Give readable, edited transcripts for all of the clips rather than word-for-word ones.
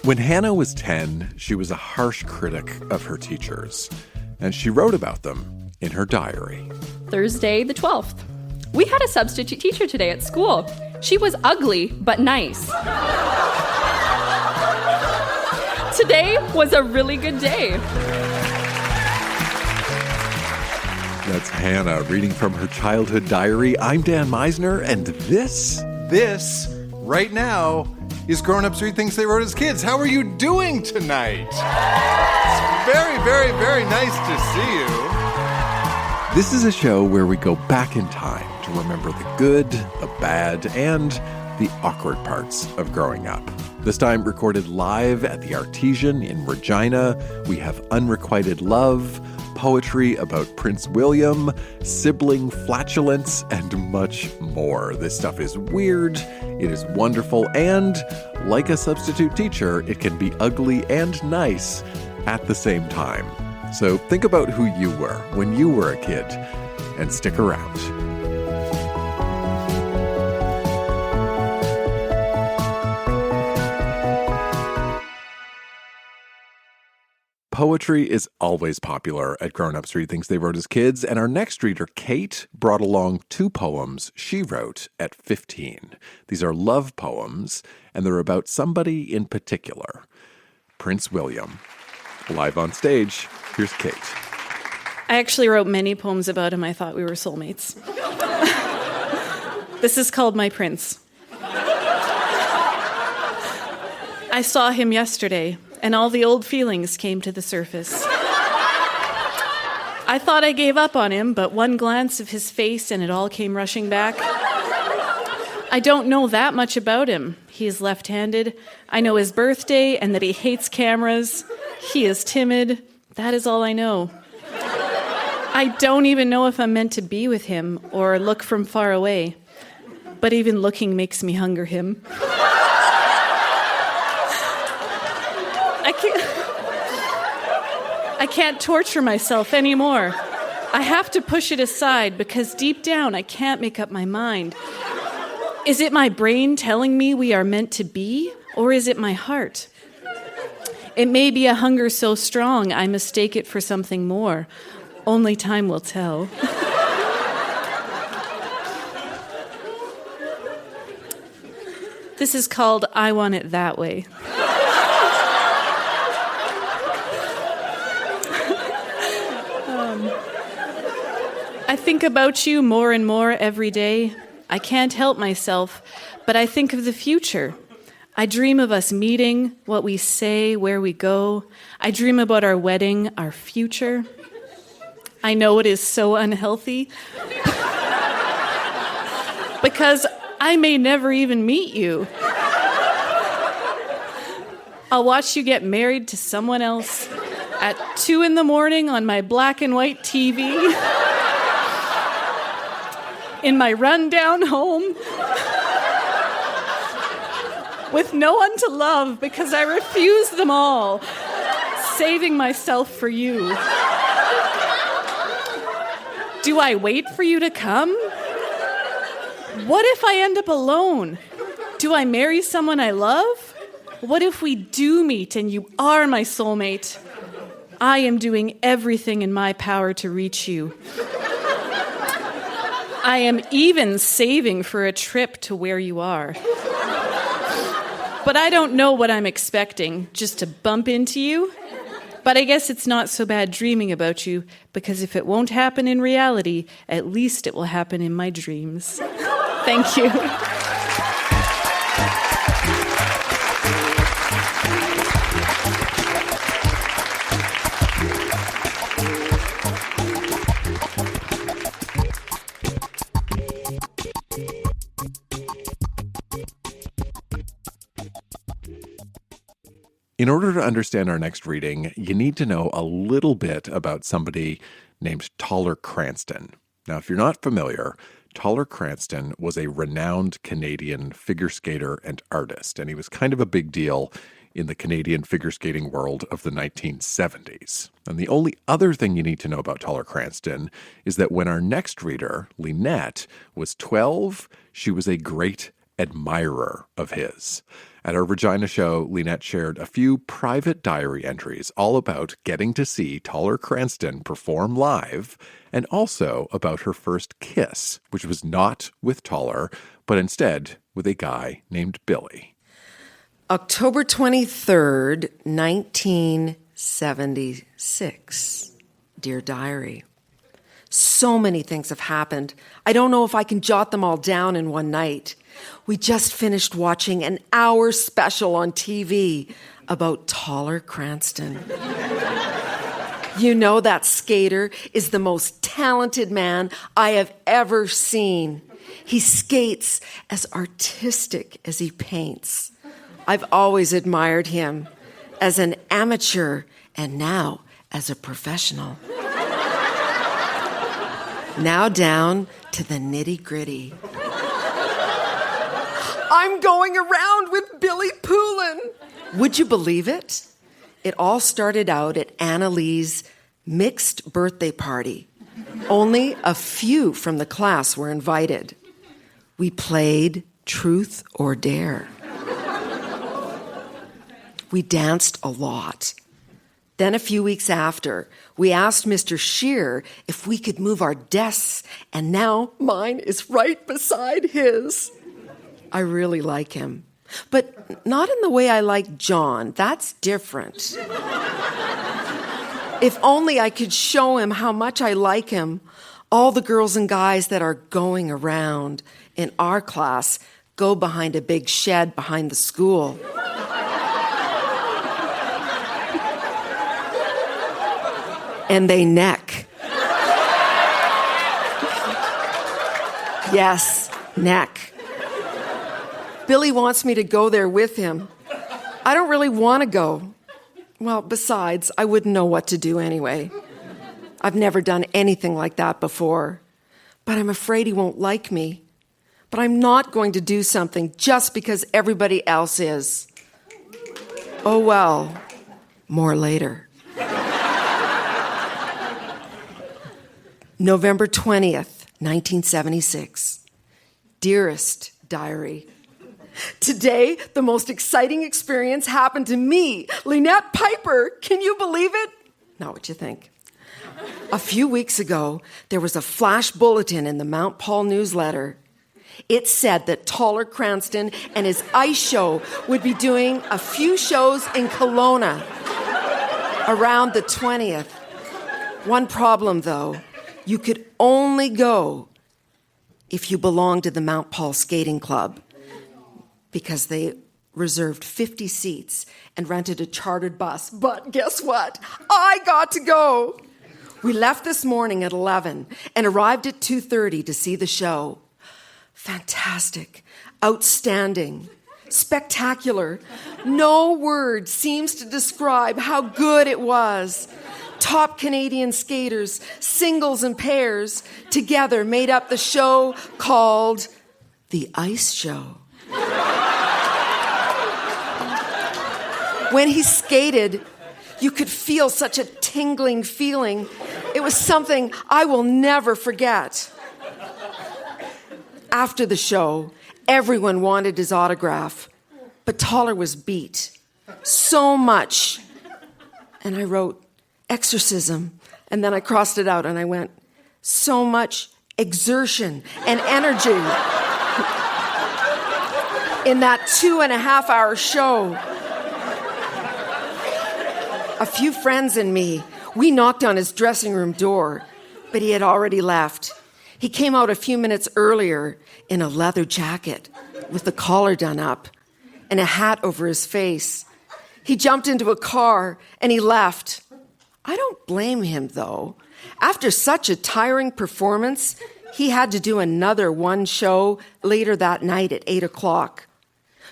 When Hannah was 10, she was a harsh critic of her teachers, and she wrote about them in her diary. Thursday the 12th. We had a substitute teacher today at school. She was ugly, but nice. Today was a really good day. That's Hannah reading from her childhood diary. I'm Dan Meisner, and this, right now, is Grown Ups Read Things They Wrote as Kids. How are you doing tonight? It's very, very, very nice to see you. This is a show where we go back in time to remember the good, the bad, and the awkward parts of growing up. This time recorded live at the Artesian in Regina. We have unrequited love, poetry about Prince William, sibling flatulence, and much more. This stuff is weird, it is wonderful, and like a substitute teacher, it can be ugly and nice at the same time. So think about who you were when you were a kid, and stick around. Poetry is always popular at Grown Ups Read Things They Wrote as Kids, and our next reader, Kate, brought along 2 poems she wrote at 15. These are love poems, and they're about somebody in particular, Prince William. Live on stage, here's Kate. I actually wrote many poems about him. I thought we were soulmates. This is called My Prince. I saw him yesterday, and all the old feelings came to the surface. I thought I gave up on him, but one glance of his face and it all came rushing back. I don't know that much about him. He is left-handed. I know his birthday and that he hates cameras. He is timid. That is all I know. I don't even know if I'm meant to be with him or look from far away. But even looking makes me hunger him. I can't torture myself anymore. I have to push it aside because deep down I can't make up my mind. Is it my brain telling me we are meant to be, or is it my heart? It may be a hunger so strong I mistake it for something more. Only time will tell. This is called I Want It That Way. I think about you more and more every day. I can't help myself, but I think of the future. I dream of us meeting, what we say, where we go. I dream about our wedding, our future. I know it is so unhealthy because I may never even meet you. I'll watch you get married to someone else at 2 a.m. on my black and white TV. In my rundown home with no one to love because I refuse them all, saving myself for you. Do I wait for you to come? What if I end up alone? Do I marry someone I love? What if we do meet and you are my soulmate? I am doing everything in my power to reach you. I am even saving for a trip to where you are. But I don't know what I'm expecting, just to bump into you. But I guess it's not so bad dreaming about you, because if it won't happen in reality, at least it will happen in my dreams. Thank you. In order to understand our next reading, you need to know a little bit about somebody named Toller Cranston. Now, if you're not familiar, Toller Cranston was a renowned Canadian figure skater and artist, and he was kind of a big deal in the Canadian figure skating world of the 1970s. And the only other thing you need to know about Toller Cranston is that when our next reader, Lynette, was 12, she was a great admirer of his. At our Regina show, Lynette shared a few private diary entries all about getting to see Taller Cranston perform live, and also about her first kiss, which was not with Taller, but instead with a guy named Billy. October 23rd, 1976. Dear Diary, so many things have happened. I don't know if I can jot them all down in one night. We just finished watching an hour special on TV about Taller Cranston. You know that skater is the most talented man I have ever seen. He skates as artistic as he paints. I've always admired him as an amateur and now as a professional. Now down to the nitty-gritty. I'm going around with Billy Poulin. Would you believe it? It all started out at Anna Lee's mixed birthday party. Only a few from the class were invited. We played Truth or Dare. We danced a lot. Then a few weeks after, we asked Mr. Scheer if we could move our desks, and now mine is right beside his. I really like him, but not in the way I like John. That's different. If only I could show him how much I like him. All the girls and guys that are going around in our class go behind a big shed behind the school. And they neck. Yes, neck. Billy wants me to go there with him. I don't really want to go. Well, besides, I wouldn't know what to do anyway. I've never done anything like that before. But I'm afraid he won't like me. But I'm not going to do something just because everybody else is. Oh well, more later. November 20th, 1976. Dearest Diary, today, the most exciting experience happened to me, Lynette Piper. Can you believe it? Not what you think. A few weeks ago, there was a flash bulletin in the Mount Paul newsletter. It said that Taller Cranston and his ice show would be doing a few shows in Kelowna around the 20th. One problem, though. You could only go if you belonged to the Mount Paul Skating Club, because they reserved 50 seats and rented a chartered bus. But guess what? I got to go. We left this morning at 11 and arrived at 2:30 to see the show. Fantastic, outstanding, spectacular. No word seems to describe how good it was. Top Canadian skaters, singles and pairs, together made up the show called The Ice Show. When he skated, you could feel such a tingling feeling. It was something I will never forget. After the show, everyone wanted his autograph, but Taller was beat. So much. And I wrote, exorcism. And then I crossed it out and I went, so much exertion and energy in that 2.5-hour show. A few friends and me, we knocked on his dressing room door, but he had already left. He came out a few minutes earlier in a leather jacket with the collar done up and a hat over his face. He jumped into a car and he left. I don't blame him, though. After such a tiring performance, he had to do another one show later that night at 8 o'clock.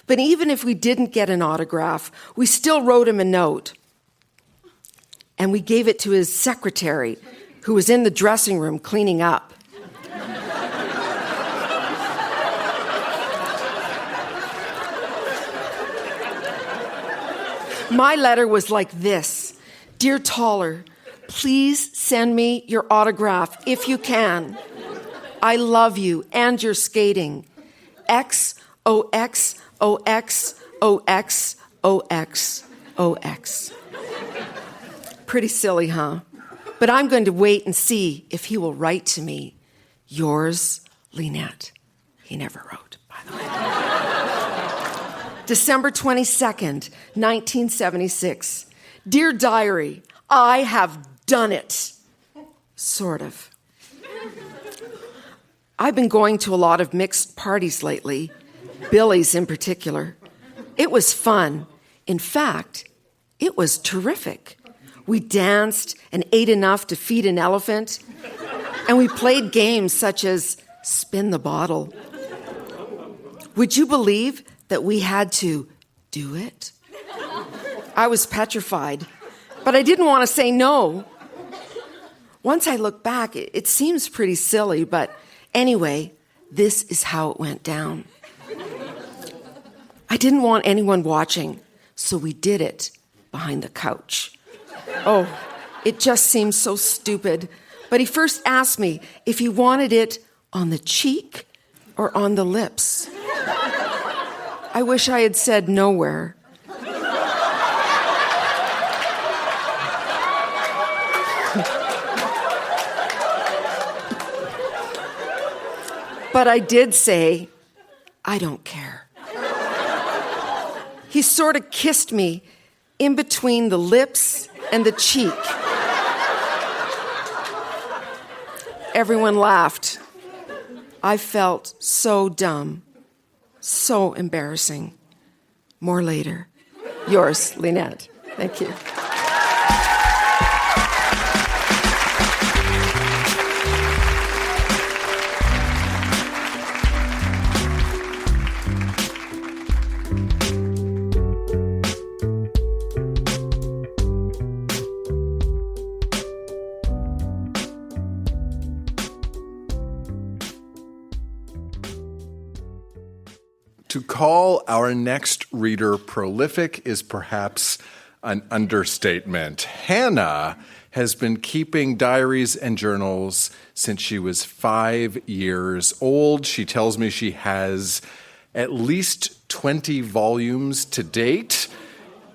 But even if we didn't get an autograph, we still wrote him a note. And we gave it to his secretary, who was in the dressing room cleaning up. My letter was like this. Dear Taller, please send me your autograph if you can. I love you and your skating. XOXOXO OX, OX, OX. Pretty silly, huh? But I'm going to wait and see if he will write to me. Yours, Lynette. He never wrote, by the way. December 22nd, 1976. Dear Diary, I have done it. Sort of. I've been going to a lot of mixed parties lately, Billy's in particular. It was fun. In fact, it was terrific. We danced and ate enough to feed an elephant, and we played games such as spin the bottle. Would you believe that we had to do it? I was petrified, but I didn't want to say no. Once I look back, it seems pretty silly, but anyway, this is how it went down. I didn't want anyone watching, so we did it behind the couch. Oh, it just seems so stupid. But he first asked me if he wanted it on the cheek or on the lips. I wish I had said nowhere. But I did say, I don't care. He sort of kissed me in between the lips and the cheek. Everyone laughed. I felt so dumb, so embarrassing. More later. Yours, Lynette. Thank you. To call our next reader prolific is perhaps an understatement. Hannah has been keeping diaries and journals since she was 5 years old. She tells me she has at least 20 volumes to date.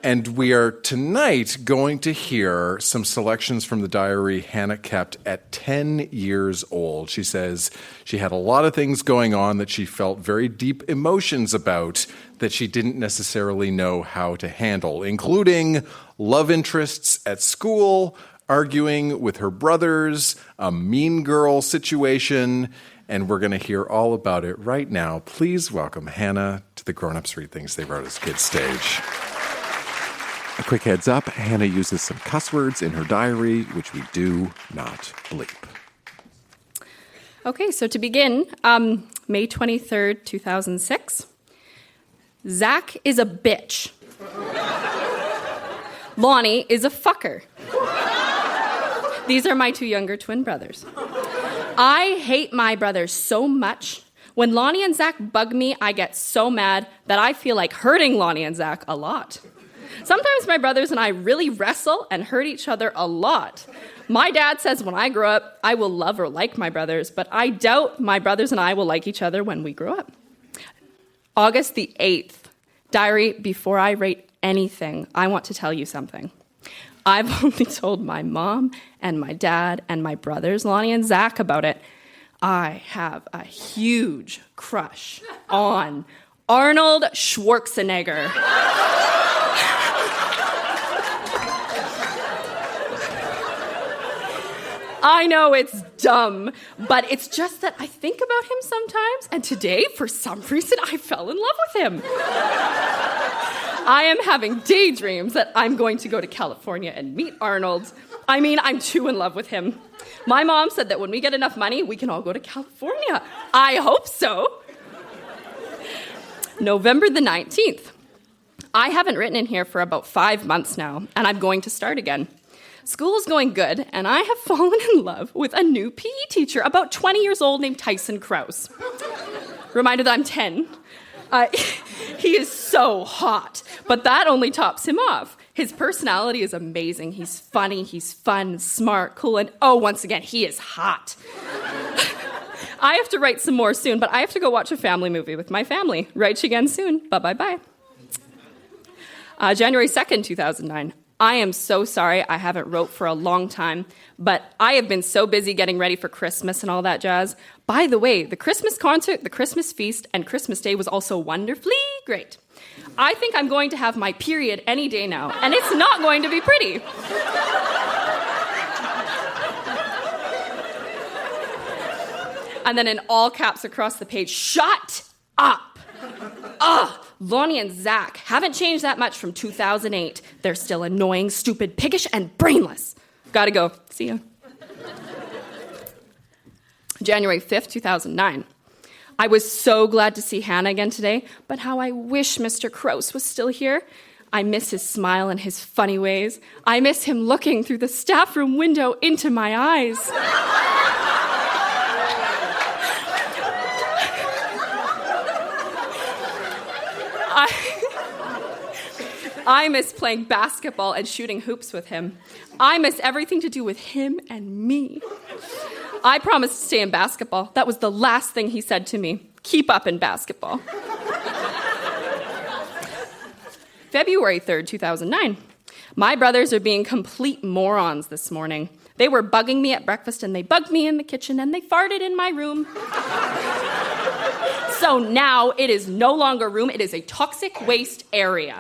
And we are tonight going to hear some selections from the diary Hannah kept at 10 years old. She says she had a lot of things going on that she felt very deep emotions about that she didn't necessarily know how to handle, including love interests at school, arguing with her brothers, a mean girl situation, and we're going to hear all about it right now. Please welcome Hannah to the Grown Ups Read Things They Wrote as Kids stage. A quick heads up, Hannah uses some cuss words in her diary, which we do not bleep. Okay, so to begin, May 23rd, 2006. Zach is a bitch. Lonnie is a fucker. These are my two younger twin brothers. I hate my brothers so much. When Lonnie and Zach bug me, I get so mad that I feel like hurting Lonnie and Zach a lot. Sometimes my brothers and I really wrestle and hurt each other a lot. My dad says when I grow up, I will love or like my brothers, but I doubt my brothers and I will like each other when we grow up. August the 8th. Diary, before I rate anything, I want to tell you something. I've only told my mom and my dad and my brothers, Lonnie and Zach, about it. I have a huge crush on Arnold Schwarzenegger. I know it's dumb, but it's just that I think about him sometimes, and today, for some reason, I fell in love with him. I am having daydreams that I'm going to go to California and meet Arnold. I mean, I'm too in love with him. My mom said that when we get enough money, we can all go to California. I hope so. November the 19th. I haven't written in here for about 5 months now, and I'm going to start again. School is going good, and I have fallen in love with a new PE teacher, about 20 years old, named Tyson Krause. Reminder that I'm 10. He is so hot, but that only tops him off. His personality is amazing. He's funny, he's fun, smart, cool, and once again, he is hot. I have to write some more soon, but I have to go watch a family movie with my family. Write you again soon. Bye-bye-bye. January 2nd, 2009. I am so sorry I haven't wrote for a long time, but I have been so busy getting ready for Christmas and all that jazz. By the way, the Christmas concert, the Christmas feast, and Christmas Day was also wonderfully great. I think I'm going to have my period any day now, and it's not going to be pretty. And then in all caps across the page, shut up. Ugh, Lonnie and Zach haven't changed that much from 2008. They're still annoying, stupid, piggish, and brainless. Gotta go. See ya. January 5th, 2009. I was so glad to see Hannah again today, but how I wish Mr. Krause was still here. I miss his smile and his funny ways. I miss him looking through the staff room window into my eyes. I miss playing basketball and shooting hoops with him. I miss everything to do with him and me. I promised to stay in basketball. That was the last thing he said to me. Keep up in basketball. February 3rd, 2009. My brothers are being complete morons this morning. They were bugging me at breakfast, and they bugged me in the kitchen, and they farted in my room. So now it is no longer a room, it is a toxic waste area.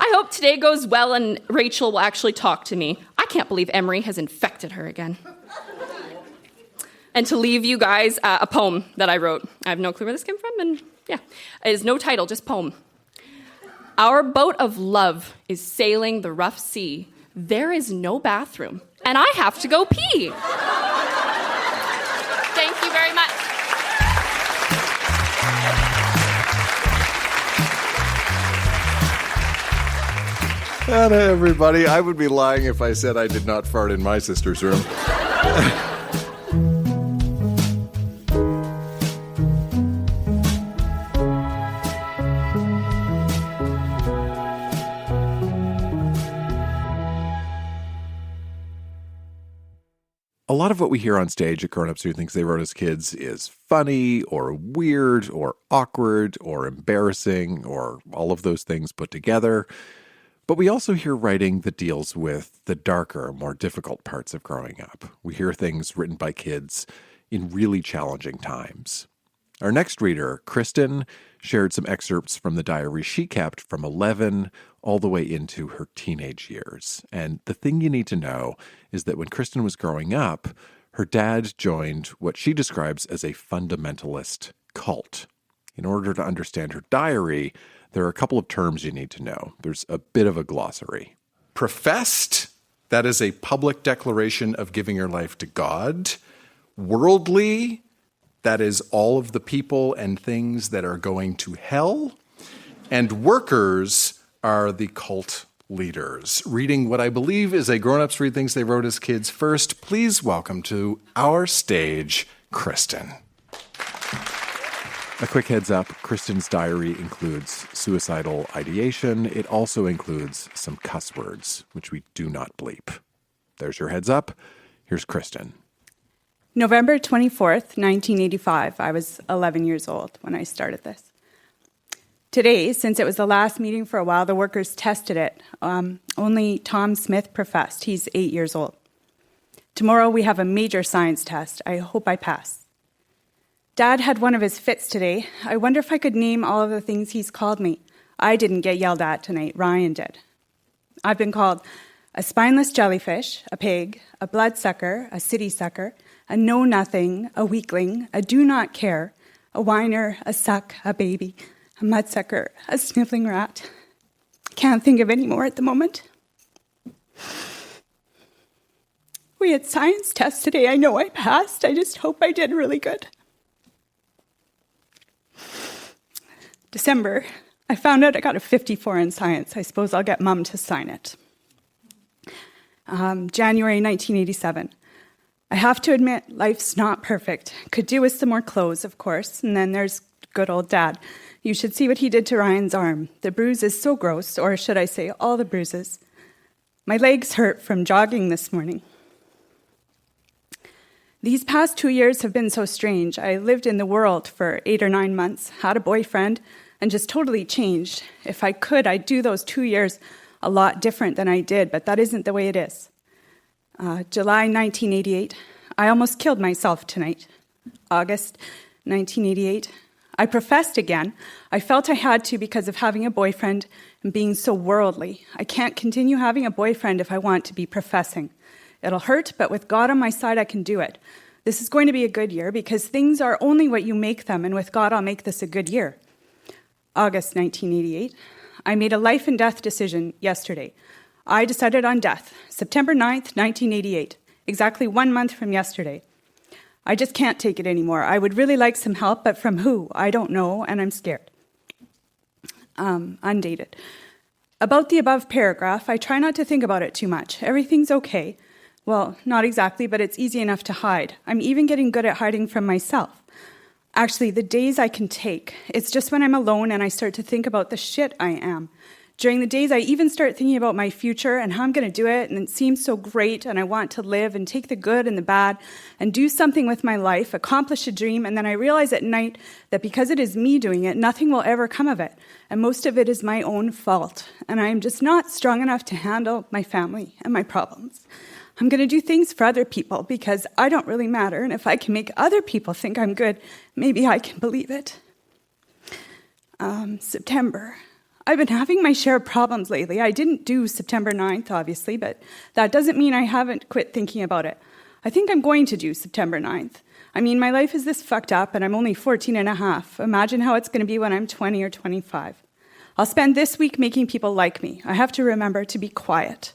I hope today goes well and Rachel will actually talk to me. I can't believe Emery has infected her again. And to leave you guys a poem that I wrote. I have no clue where this came from, and yeah, it is no title, just poem. Our boat of love is sailing the rough sea. There is no bathroom, and I have to go pee. Thank you very much. Hello, everybody. I would be lying if I said I did not fart in my sister's room. A lot of what we hear on stage at Grown Ups Who Thinks They Wrote as Kids is funny or weird or awkward or embarrassing or all of those things put together. But we also hear writing that deals with the darker, more difficult parts of growing up. We hear things written by kids in really challenging times. Our next reader, Kristen, shared some excerpts from the diary she kept from 11 all the way into her teenage years. And the thing you need to know is that when Kristen was growing up, her dad joined what she describes as a fundamentalist cult. In order to understand her diary, there are a couple of terms you need to know. There's a bit of a glossary. Professed, that is a public declaration of giving your life to God. Worldly, that is all of the people and things that are going to hell. And workers are the cult leaders. Reading what I believe is a Grown Ups Read Things They Wrote as Kids. First, please welcome to our stage, Kristen. A quick heads up, Kristen's diary includes suicidal ideation. It also includes some cuss words, which we do not bleep. There's your heads up. Here's Kristen. November 24th, 1985. I was 11 years old when I started this. Today, since it was the last meeting for a while, the workers tested it. Only Tom Smith professed. He's 8 years old. Tomorrow we have a major science test. I hope I pass. Dad had one of his fits today. I wonder if I could name all of the things he's called me. I didn't get yelled at tonight. Ryan did. I've been called a spineless jellyfish, a pig, a bloodsucker, a city sucker, a know-nothing, a weakling, a do-not care, a whiner, a suck, a baby, a mudsucker, a sniffling rat. Can't think of any more at the moment. We had science tests today. I know I passed. I just hope I did really good. December, I found out I got a 54 in science. I suppose I'll get Mum to sign it. January 1987. I have to admit, life's not perfect. Could do with some more clothes, of course. And then there's good old Dad. You should see what he did to Ryan's arm. The bruise is so gross, or should I say all the bruises. My legs hurt from jogging this morning. These past 2 years have been so strange. I lived in the world for 8 or 9 months, had a boyfriend, and just totally changed. If I could, I'd do those 2 years a lot different than I did, but that isn't the way it is. July 1988, I almost killed myself tonight. August 1988, I professed again. I felt I had to because of having a boyfriend and being so worldly. I can't continue having a boyfriend if I want to be professing. It'll hurt, but with God on my side, I can do it. This is going to be a good year because things are only what you make them, and with God, I'll make this a good year. August 1988, I made a life and death decision yesterday. I decided on death, September 9th, 1988, exactly 1 month from yesterday. I just can't take it anymore. I would really like some help, but from who? I don't know, and I'm scared. Undated. About the above paragraph, I try not to think about it too much. Everything's okay. Well, not exactly, but it's easy enough to hide. I'm even getting good at hiding from myself. Actually, the days I can take, it's just when I'm alone and I start to think about the shit I am. During the days, I even start thinking about my future and how I'm going to do it, and it seems so great, and I want to live and take the good and the bad and do something with my life, accomplish a dream, and then I realize at night that because it is me doing it, nothing will ever come of it, and most of it is my own fault, and I am just not strong enough to handle my family and my problems. I'm going to do things for other people because I don't really matter, and if I can make other people think I'm good, maybe I can believe it. September. I've been having my share of problems lately. I didn't do September 9th, obviously, but that doesn't mean I haven't quit thinking about it. I think I'm going to do September 9th. I mean, my life is this fucked up, and I'm only 14 and a half. Imagine how it's going to be when I'm 20 or 25. I'll spend this week making people like me. I have to remember to be quiet.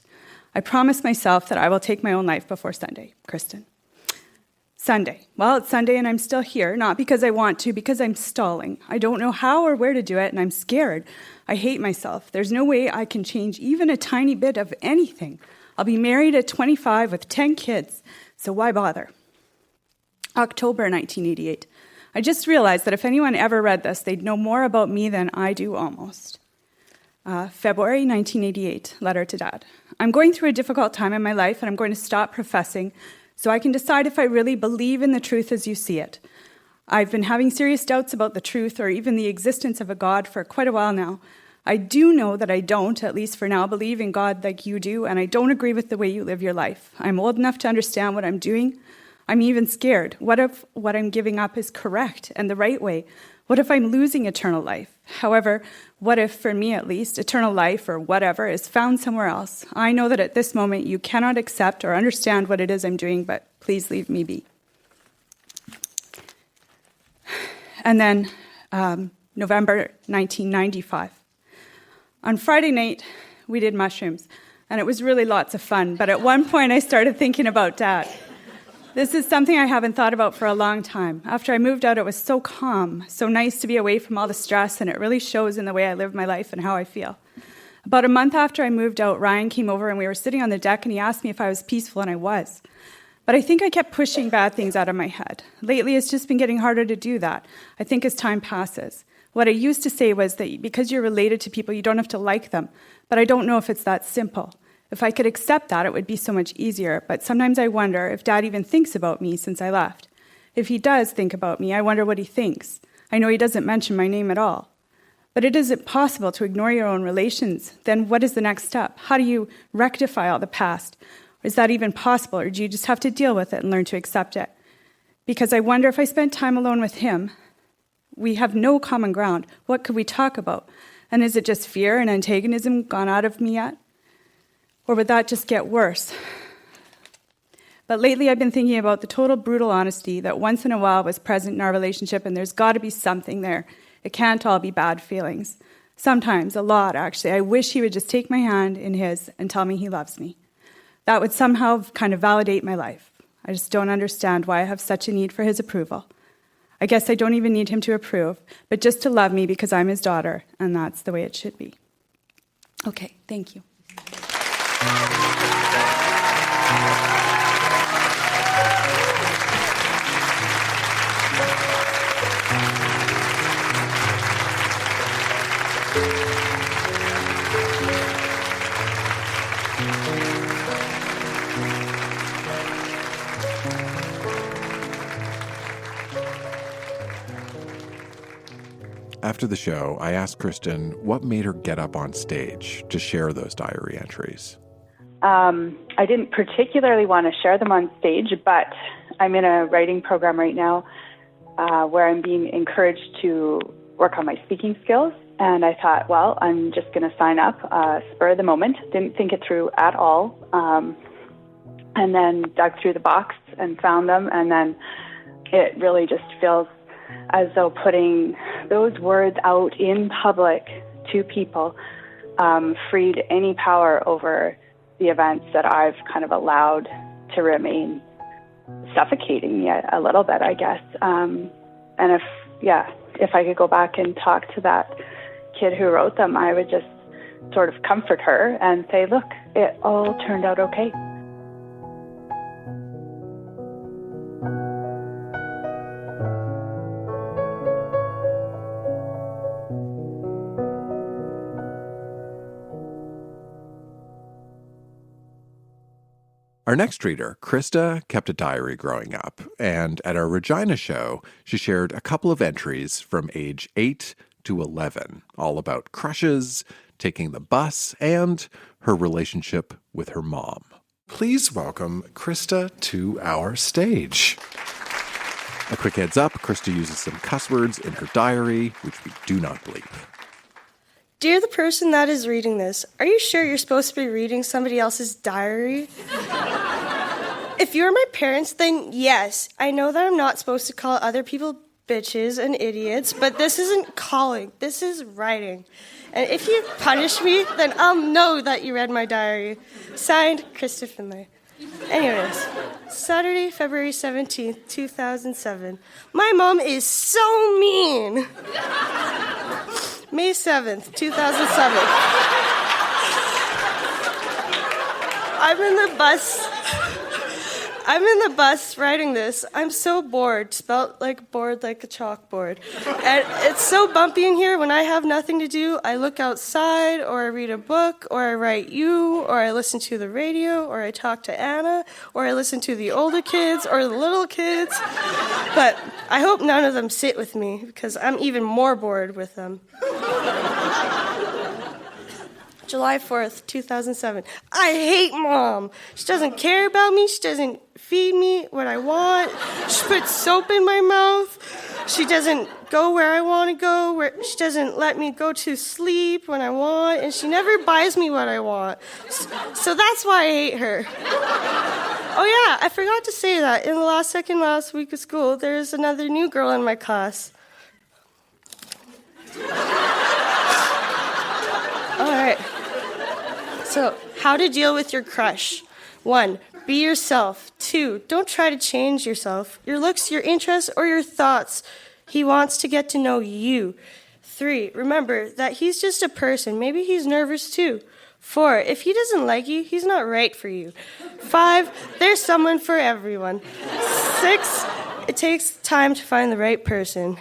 I promise myself that I will take my own life before Sunday. Kristen. Sunday. Well, it's Sunday and I'm still here, not because I want to, because I'm stalling. I don't know how or where to do it, and I'm scared. I hate myself. There's no way I can change even a tiny bit of anything. I'll be married at 25 with 10 kids, so why bother? October 1988. I just realized that if anyone ever read this, they'd know more about me than I do almost. February 1988, letter to Dad. I'm going through a difficult time in my life, and I'm going to stop professing so I can decide if I really believe in the truth as you see it. I've been having serious doubts about the truth or even the existence of a God for quite a while now. I do know that I don't, at least for now, believe in God like you do, and I don't agree with the way you live your life. I'm old enough to understand what I'm doing. I'm even scared. What if what I'm giving up is correct and the right way? What if I'm losing eternal life? However, what if, for me at least, eternal life or whatever is found somewhere else? I know that at this moment you cannot accept or understand what it is I'm doing, but please leave me be. And then November 1995. On Friday night, we did mushrooms, and it was really lots of fun, but at one point I started thinking about Dad. This is something I haven't thought about for a long time. After I moved out, it was so calm, so nice to be away from all the stress, and it really shows in the way I live my life and how I feel. About a month after I moved out, Ryan came over and we were sitting on the deck and he asked me if I was peaceful, and I was. But I think I kept pushing bad things out of my head. Lately, it's just been getting harder to do that, I think, as time passes. What I used to say was that because you're related to people, you don't have to like them, but I don't know if it's that simple. If I could accept that, it would be so much easier, but sometimes I wonder if Dad even thinks about me since I left. If he does think about me, I wonder what he thinks. I know he doesn't mention my name at all. But it isn't possible to ignore your own relations. Then what is the next step? How do you rectify all the past? Is that even possible, or do you just have to deal with it and learn to accept it? Because I wonder if I spent time alone with him, we have no common ground. What could we talk about? And is it just fear and antagonism gone out of me yet? Or would that just get worse? But lately I've been thinking about the total brutal honesty that once in a while was present in our relationship, and there's got to be something there. It can't all be bad feelings. Sometimes, a lot actually, I wish he would just take my hand in his and tell me he loves me. That would somehow kind of validate my life. I just don't understand why I have such a need for his approval. I guess I don't even need him to approve, but just to love me because I'm his daughter, and that's the way it should be. Okay, thank you. After the show, I asked Kristen what made her get up on stage to share those diary entries. I didn't particularly want to share them on stage, but I'm in a writing program right now where I'm being encouraged to work on my speaking skills. And I thought, well, I'm just going to sign up, spur of the moment. Didn't think it through at all. And then dug through the box and found them. And then it really just feels as though putting those words out in public to people freed any power over the events that I've kind of allowed to remain suffocating me a little bit, I guess. And if I could go back and talk to that kid who wrote them, I would just sort of comfort her and say, look, it all turned out okay. Our next reader, Krista, kept a diary growing up, and at our Regina show, she shared a couple of entries from age 8 to 11, all about crushes, taking the bus, and her relationship with her mom. Please welcome Krista to our stage. A quick heads up, Krista uses some cuss words in her diary, which we do not bleep. Dear the person that is reading this, are you sure you're supposed to be reading somebody else's diary? If you're my parents, then yes, I know that I'm not supposed to call other people bitches and idiots, but this isn't calling, this is writing. And if you punish me, then I'll know that you read my diary. Signed, Krista Finlay. Anyways, Saturday, February 17th, 2007. My mom is so mean. May 7th, 2007. I'm in the bus writing this. I'm so bored, spelt like bored like a chalkboard. And it's so bumpy in here. When I have nothing to do, I look outside, or I read a book, or I write you, or I listen to the radio, or I talk to Anna, or I listen to the older kids, or the little kids. But I hope none of them sit with me, because I'm even more bored with them. July 4th, 2007. I hate Mom. She doesn't care about me. She doesn't feed me what I want. She puts soap in my mouth. She doesn't go where I want to go. She doesn't let me go to sleep when I want. And she never buys me what I want. So that's why I hate her. Oh yeah, I forgot to say that. In the last week of school, there's another new girl in my class. All right. So, how to deal with your crush. 1, be yourself. 2, don't try to change yourself, your looks, your interests, or your thoughts. He wants to get to know you. 3, remember that he's just a person. Maybe he's nervous too. 4, if he doesn't like you, he's not right for you. 5, there's someone for everyone. 6, it takes time to find the right person.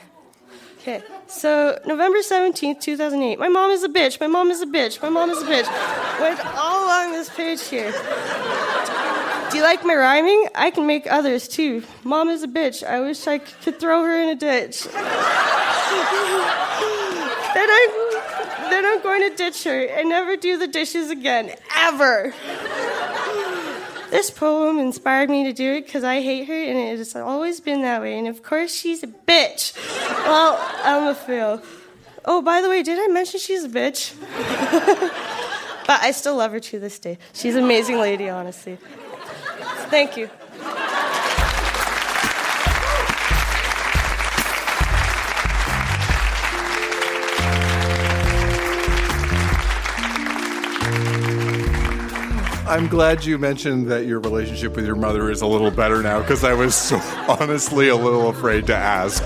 Okay, so November 17th, 2008. My mom is a bitch. My mom is a bitch. My mom is a bitch. Went all along this page here. Do you like my rhyming? I can make others too. Mom is a bitch. I wish I could throw her in a ditch. Then I'm going to ditch her and never do the dishes again. Ever. This poem inspired me to do it because I hate her, and it has always been that way. And of course, she's a bitch. Well, I'm a fail. Oh, by the way, did I mention she's a bitch? But I still love her to this day. She's an amazing lady, honestly. Thank you. I'm glad you mentioned that your relationship with your mother is a little better now, because I was so honestly a little afraid to ask.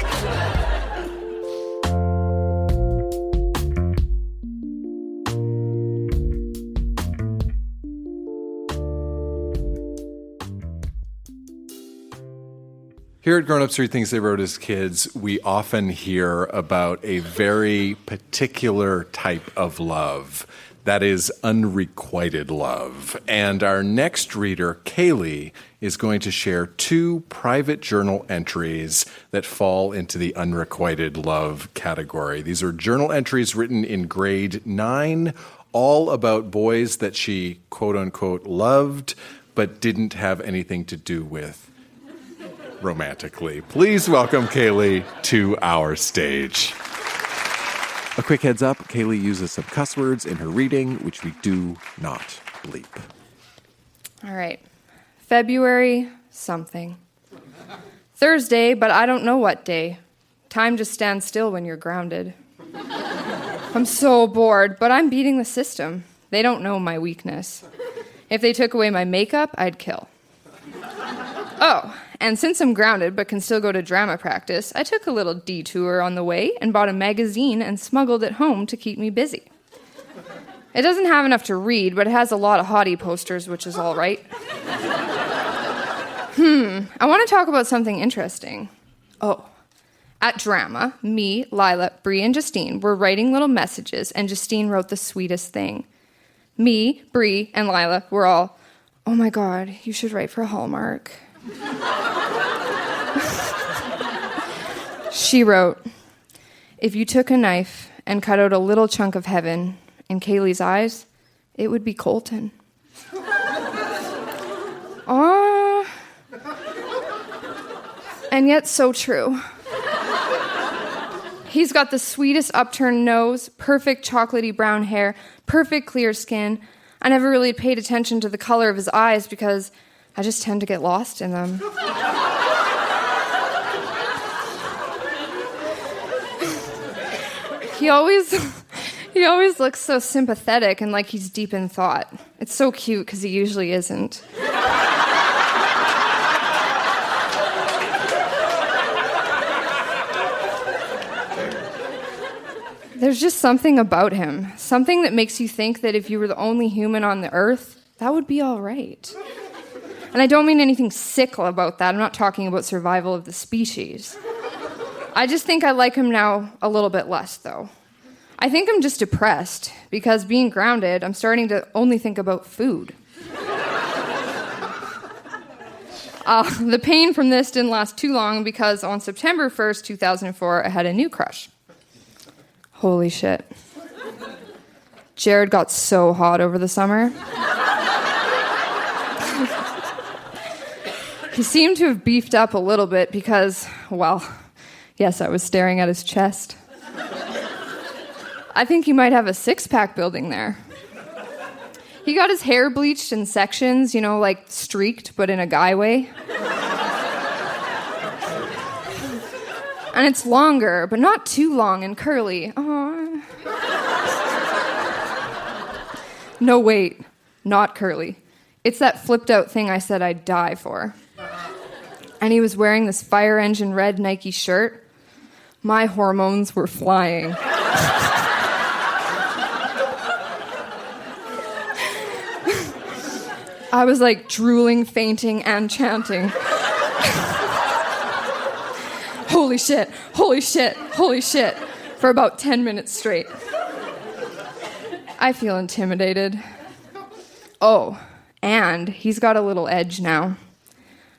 Here at Grown Ups Read Things They Wrote as Kids, we often hear about a very particular type of love. That is unrequited love. And our next reader, Kaylee, is going to share 2 private journal entries that fall into the unrequited love category. These are journal entries written in grade 9, all about boys that she, quote unquote, loved, but didn't have anything to do with romantically. Please welcome Kaylee to our stage. A quick heads up, Kaylee uses some cuss words in her reading, which we do not bleep. All right. February something. Thursday, but I don't know what day. Time just stands still when you're grounded. I'm so bored, but I'm beating the system. They don't know my weakness. If they took away my makeup, I'd kill. Oh, and since I'm grounded but can still go to drama practice, I took a little detour on the way and bought a magazine and smuggled it home to keep me busy. It doesn't have enough to read, but it has a lot of hottie posters, which is all right. I want to talk about something interesting. Oh, at drama, me, Lila, Bree, and Justine were writing little messages, and Justine wrote the sweetest thing. Me, Bree, and Lila were all, "Oh my God, you should write for Hallmark." She wrote, "If you took a knife and cut out a little chunk of heaven in Kaylee's eyes, it would be Colton." Aww. And yet so true. He's got the sweetest upturned nose, perfect chocolatey brown hair, perfect clear skin. I never really paid attention to the color of his eyes because I just tend to get lost in them. He always looks so sympathetic and like he's deep in thought. It's so cute because he usually isn't. There's just something about him, something that makes you think that if you were the only human on the earth, that would be all right. And I don't mean anything sick about that. I'm not talking about survival of the species. I just think I like him now a little bit less, though. I think I'm just depressed because being grounded, I'm starting to only think about food. The pain from this didn't last too long because on September 1st, 2004, I had a new crush. Holy shit. Jared got so hot over the summer. He seemed to have beefed up a little bit because, well, yes, I was staring at his chest. I think he might have a six-pack building there. He got his hair bleached in sections, you know, like streaked, but in a guy way. And it's longer, but not too long and curly. Aww. No, wait, not curly. It's that flipped out thing I said I'd die for. And he was wearing this fire engine red Nike shirt. My hormones were flying. I was like drooling, fainting, and chanting. Holy shit, holy shit, holy shit, for about 10 minutes straight. I feel intimidated. Oh, and he's got a little edge now.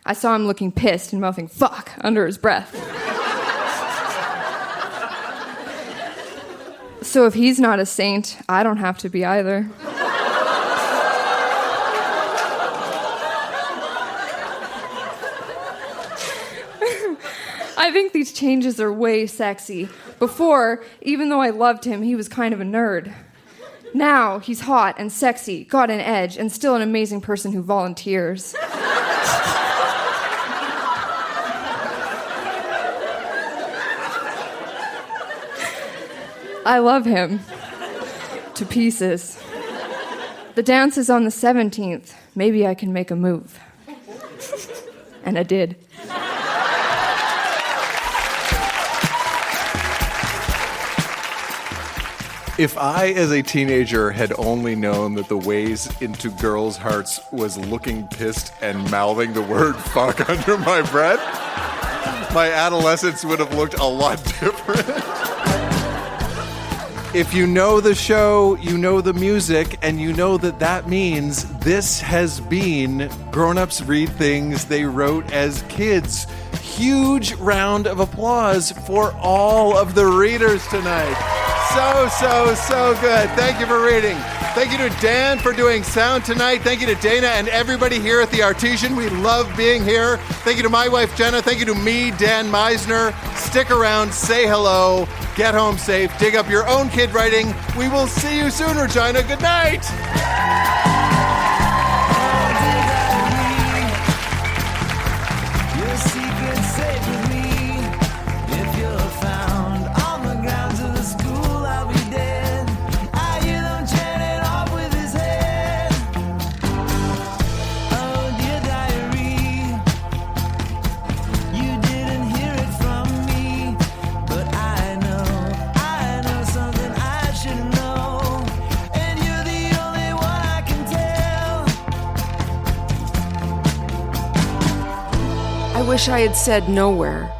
I saw him looking pissed and mouthing fuck under his breath. So if he's not a saint, I don't have to be either. I think these changes are way sexy. Before, even though I loved him, he was kind of a nerd. Now, he's hot and sexy, got an edge, and still an amazing person who volunteers. I love him. To pieces. The dance is on the 17th. Maybe I can make a move. And I did. If I, as a teenager, had only known that the ways into girls' hearts was looking pissed and mouthing the word fuck under my breath, my adolescence would have looked a lot different. If you know the show, you know the music, and you know that means this has been Grown-Ups Read Things They Wrote as Kids. Huge round of applause for all of the readers tonight. So good. Thank you for reading. Thank you to Dan for doing sound tonight. Thank you to Dana and everybody here at the Artesian. We love being here. Thank you to my wife, Jenna. Thank you to me, Dan Meisner. Stick around, say hello, get home safe, dig up your own kid writing. We will see you soon, Regina. Good night. I wish I had said nowhere.